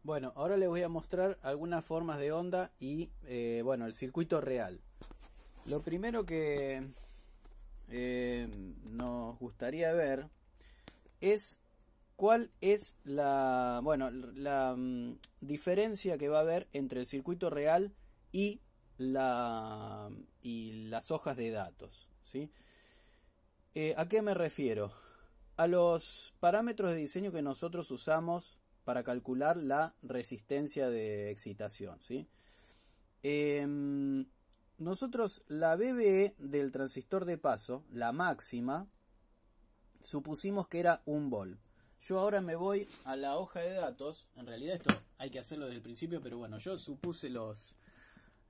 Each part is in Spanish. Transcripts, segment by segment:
Bueno, ahora les voy a mostrar algunas formas de onda y bueno, el circuito real. Lo primero que nos gustaría ver es cuál es la diferencia que va a haber entre el circuito real y las hojas de datos, ¿sí? ¿A qué me refiero? A los parámetros de diseño que nosotros usamos para calcular la resistencia de excitación, ¿sí? Nosotros la BBE del transistor de paso, la máxima, supusimos que era 1 volt. Yo ahora me voy a la hoja de datos. En realidad esto hay que hacerlo desde el principio, pero bueno, yo supuse los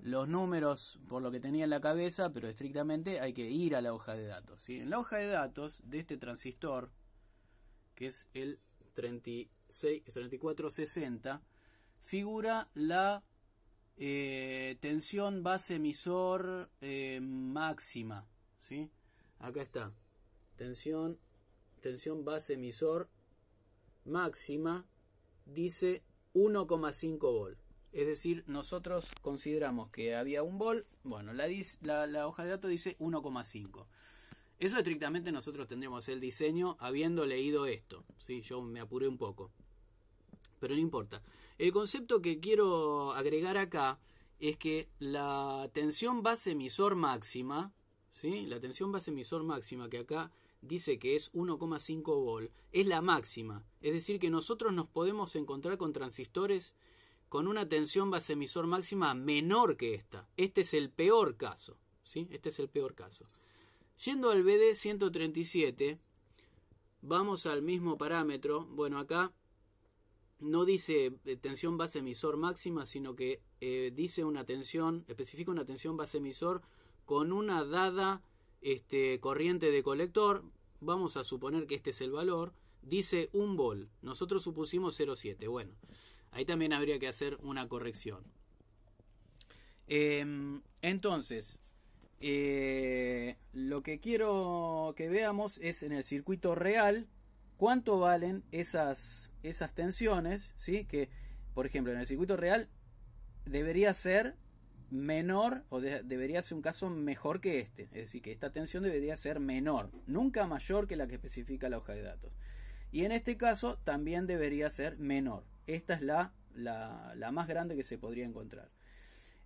números por lo que tenía en la cabeza, pero estrictamente hay que ir a la hoja de datos, ¿sí? En la hoja de datos de este transistor, que es el 3460, figura la tensión base emisor máxima, ¿sí? Acá está, tensión base emisor máxima, dice 1,5 volt. Es decir, nosotros consideramos que había 1 volt, bueno, la hoja de datos dice 1,5. Eso estrictamente nosotros tendríamos el diseño habiendo leído esto, ¿sí? Yo me apuré un poco, pero no importa. El concepto que quiero agregar acá es que la tensión base emisor máxima, ¿sí? La tensión base emisor máxima, que acá dice que es 1,5 volt, es la máxima. Es decir, que nosotros nos podemos encontrar con transistores con una tensión base emisor máxima menor que esta. Este es el peor caso, ¿sí? Este es el peor caso. Yendo al BD137, vamos al mismo parámetro. Bueno, acá no dice tensión base emisor máxima, sino que dice una tensión, especifica una tensión base emisor con una dada corriente de colector. Vamos a suponer que este es el valor. Dice 1 volt. Nosotros supusimos 0,7. Bueno, ahí también habría que hacer una corrección. Entonces, lo que quiero que veamos es en el circuito real cuánto valen esas tensiones, ¿sí? Que, por ejemplo, en el circuito real debería ser menor o debería ser un caso mejor que este. Es decir, que esta tensión debería ser menor, nunca mayor que la que especifica la hoja de datos. Y en este caso también debería ser menor. Esta es la más grande que se podría encontrar.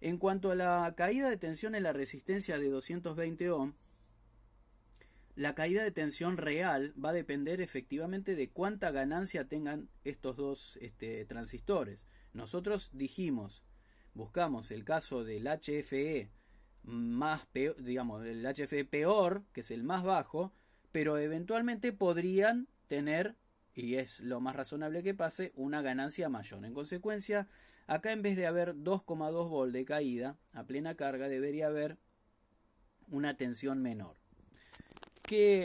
En cuanto a la caída de tensión en la resistencia de 220 ohm, la caída de tensión real va a depender efectivamente de cuánta ganancia tengan estos dos transistores. Nosotros buscamos el caso del HFE más peor, digamos, el HFE peor, que es el más bajo, pero eventualmente podrían tener, y es lo más razonable que pase, una ganancia mayor. En consecuencia, acá en vez de haber 2,2 volt de caída a plena carga, debería haber una tensión menor.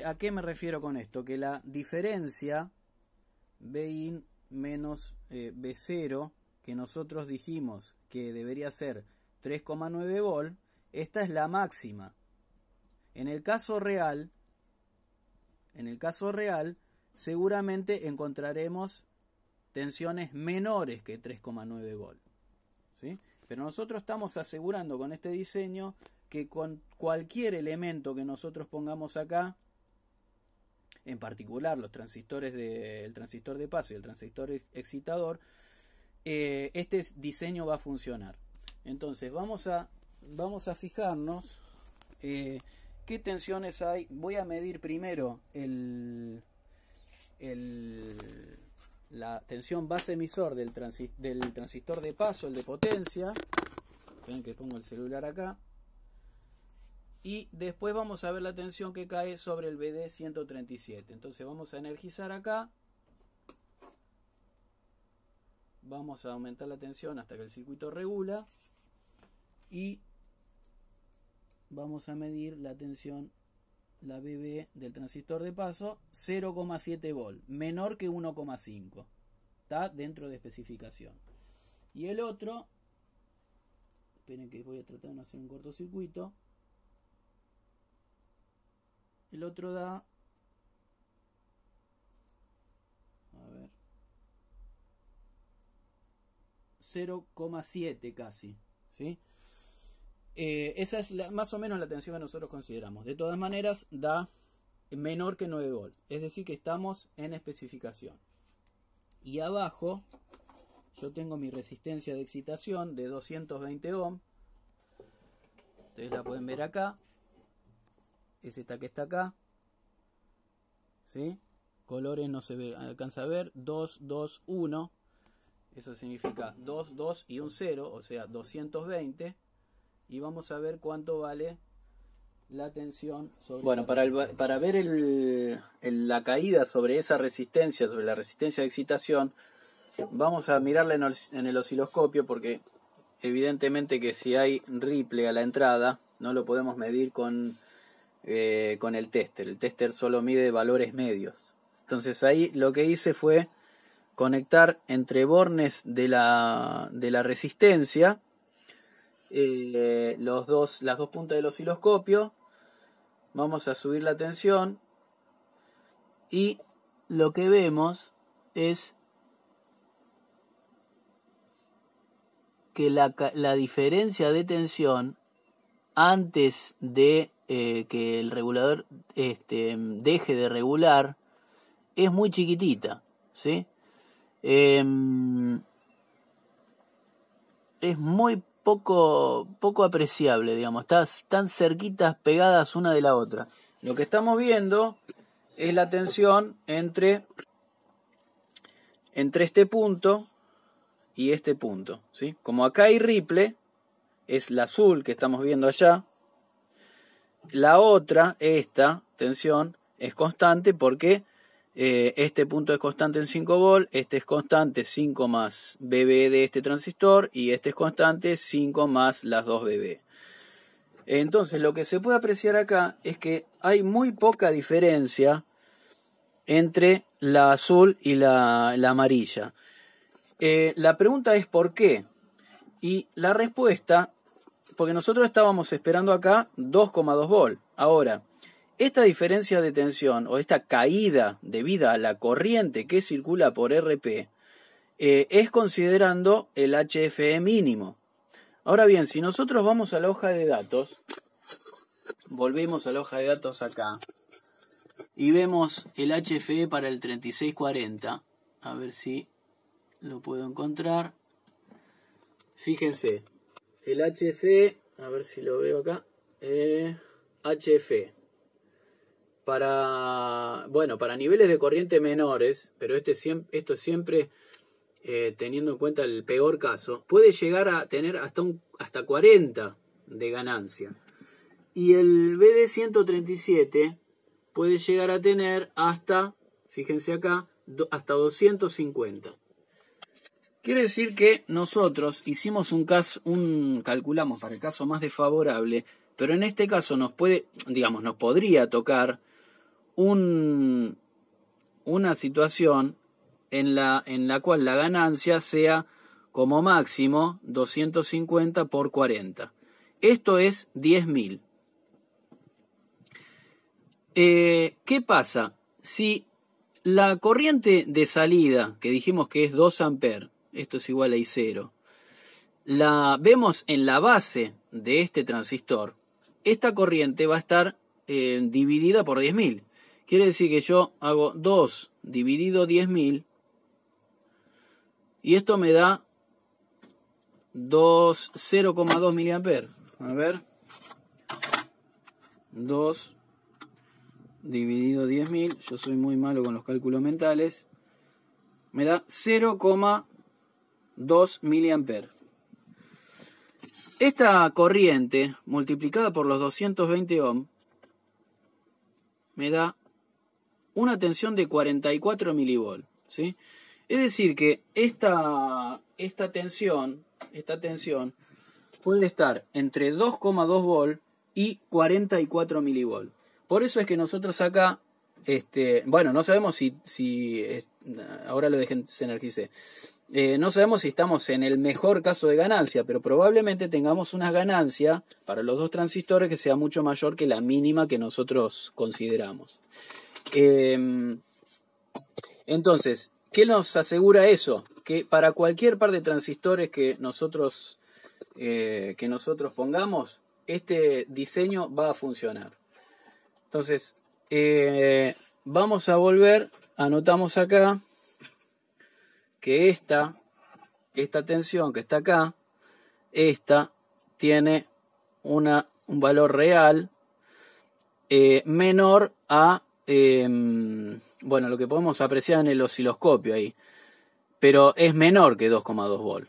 ¿A qué me refiero con esto? Que la diferencia Bin menos B0, que nosotros dijimos que debería ser 3,9 volt, esta es la máxima. En el caso real, seguramente encontraremos tensiones menores que 3,9 volt, ¿sí? Pero nosotros estamos asegurando con este diseño que con cualquier elemento que nosotros pongamos acá, en particular los transistores el transistor de paso y el transistor excitador, este diseño va a funcionar. Entonces vamos a fijarnos qué tensiones hay. Voy a medir primero la tensión base emisor del transistor de paso, el de potencia. Ven que pongo el celular acá. Y después vamos a ver la tensión que cae sobre el BD137. Entonces vamos a energizar acá. Vamos a aumentar la tensión hasta que el circuito regula. Y vamos a medir la tensión, la BB del transistor de paso, 0,7 volt, menor que 1,5. Está dentro de especificación. Y el otro, esperen que voy a tratar de no hacer un cortocircuito. El otro da, a ver, 0,7 casi, ¿sí? Esa es más o menos la tensión que nosotros consideramos. De todas maneras, da menor que 9 volts, es decir que estamos en especificación. Y abajo yo tengo mi resistencia de excitación de 220 ohm. Ustedes la pueden ver acá. Es esta que está acá, ¿sí? Colores no se ve, alcanza a ver. 2, 2, 1. Eso significa 2, 2 y un 0, o sea 220. Y vamos a ver cuánto vale la tensión sobre. Bueno, para ver la caída sobre esa resistencia, sobre la resistencia de excitación, vamos a mirarla en el osciloscopio, porque evidentemente que si hay ripple a la entrada no lo podemos medir con el tester. El tester solo mide valores medios. Entonces ahí lo que hice fue conectar entre bornes de la resistencia las dos puntas del osciloscopio. Vamos a subir la tensión y lo que vemos es que la diferencia de tensión antes de que el regulador deje de regular es muy chiquitita, ¿sí? Es muy poco apreciable, digamos. Están cerquitas, pegadas una de la otra. Lo que estamos viendo es la tensión entre este punto y este punto, ¿sí? Como acá hay ripple, es la azul que estamos viendo allá. La otra, esta tensión, es constante porque este punto es constante en 5 volt, este es constante 5 más BB de este transistor y este es constante 5 más las 2 BB. Entonces lo que se puede apreciar acá es que hay muy poca diferencia entre la azul y la amarilla. La pregunta es ¿por qué? Y la respuesta, porque nosotros estábamos esperando acá 2,2 volt. Ahora, esta diferencia de tensión o esta caída debido a la corriente que circula por RP es considerando el HFE mínimo. Ahora bien, si nosotros vamos a la hoja de datos, volvemos a la hoja de datos acá y vemos el HFE para el 3640, a ver si lo puedo encontrar. Fíjense, el HFE, a ver si lo veo acá, HFE. Para niveles de corriente menores, pero esto es siempre teniendo en cuenta el peor caso, puede llegar a tener hasta 40 de ganancia. Y el BD137 puede llegar a tener hasta, fíjense acá, hasta 250. Quiere decir que nosotros hicimos calculamos para el caso más desfavorable, pero en este caso nos podría tocar una situación en la cual la ganancia sea como máximo 250 por 40. Esto es 10.000. ¿Qué pasa? Si la corriente de salida, que dijimos que es 2 amperes, esto es igual a I0, la vemos en la base de este transistor, esta corriente va a estar dividida por 10.000. Quiere decir que yo hago 2 dividido 10.000 y esto me da 0,2 miliamperes. A ver, 2 dividido 10.000, yo soy muy malo con los cálculos mentales, me da 0,2 miliamperes. Esta corriente multiplicada por los 220 ohm me da una tensión de 44 milivolts, ¿sí? Es decir que esta tensión puede estar entre 2,2 volt y 44 milivolts. Por eso es que nosotros acá, no sabemos si ahora lo desenergicé. No sabemos si estamos en el mejor caso de ganancia, pero probablemente tengamos una ganancia para los dos transistores que sea mucho mayor que la mínima que nosotros consideramos. Entonces, ¿qué nos asegura eso? que para cualquier par de transistores que nosotros pongamos, este diseño va a funcionar. Entonces, vamos a volver, anotamos acá que esta tensión que está acá, esta tiene un valor real menor a, bueno, lo que podemos apreciar en el osciloscopio ahí, pero es menor que 2,2 volt.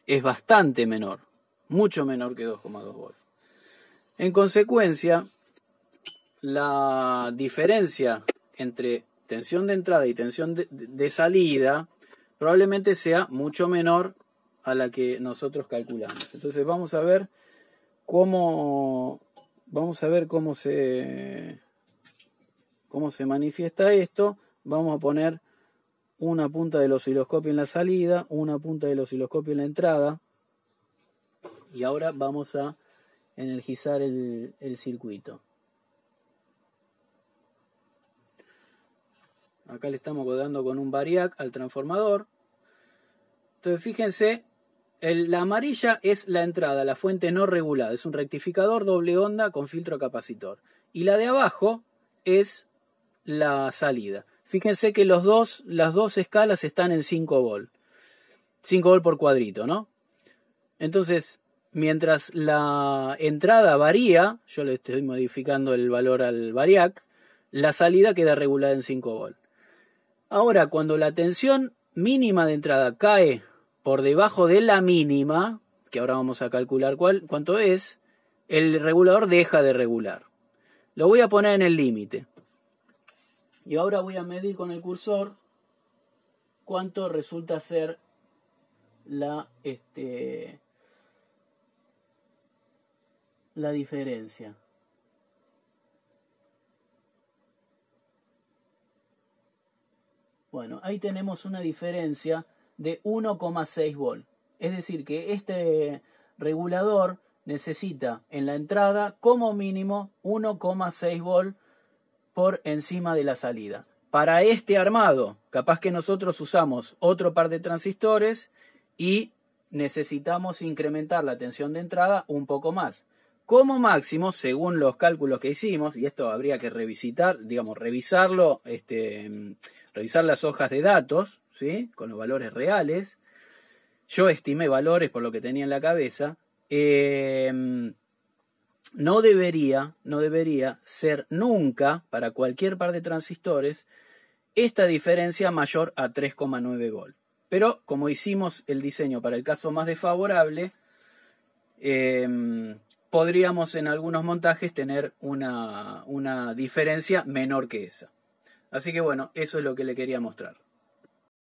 Es bastante menor, mucho menor que 2,2 volt. En consecuencia, la diferencia entre tensión de entrada y tensión de salida probablemente sea mucho menor a la que nosotros calculamos. Entonces vamos a ver cómo se manifiesta esto. Vamos a poner una punta del osciloscopio en la salida, una punta del osciloscopio en la entrada, y ahora vamos a energizar el circuito. Acá le estamos dando con un variac al transformador. Entonces fíjense, la amarilla es la entrada, la fuente no regulada, es un rectificador doble onda con filtro capacitor. Y la de abajo es la salida. Fíjense que las dos escalas están en 5 volt. 5 volt por cuadrito, ¿no? Entonces, mientras la entrada varía, yo le estoy modificando el valor al variac, la salida queda regulada en 5 volt. Ahora, cuando la tensión mínima de entrada cae por debajo de la mínima, que ahora vamos a calcular cuánto es, el regulador deja de regular. Lo voy a poner en el límite. Y ahora voy a medir con el cursor cuánto resulta ser la diferencia. Bueno, ahí tenemos una diferencia de 1,6 volt. Es decir, que este regulador necesita en la entrada como mínimo 1,6 volt por encima de la salida. Para este armado, capaz que nosotros usamos otro par de transistores y necesitamos incrementar la tensión de entrada un poco más. Como máximo, según los cálculos que hicimos, y esto habría que revisitar, digamos, revisarlo, revisar las hojas de datos, ¿sí? Con los valores reales. Yo estimé valores por lo que tenía en la cabeza. No debería ser nunca, para cualquier par de transistores, esta diferencia mayor a 3,9 volt. Pero como hicimos el diseño para el caso más desfavorable, podríamos en algunos montajes tener una diferencia menor que esa. Así que bueno, eso es lo que le quería mostrar.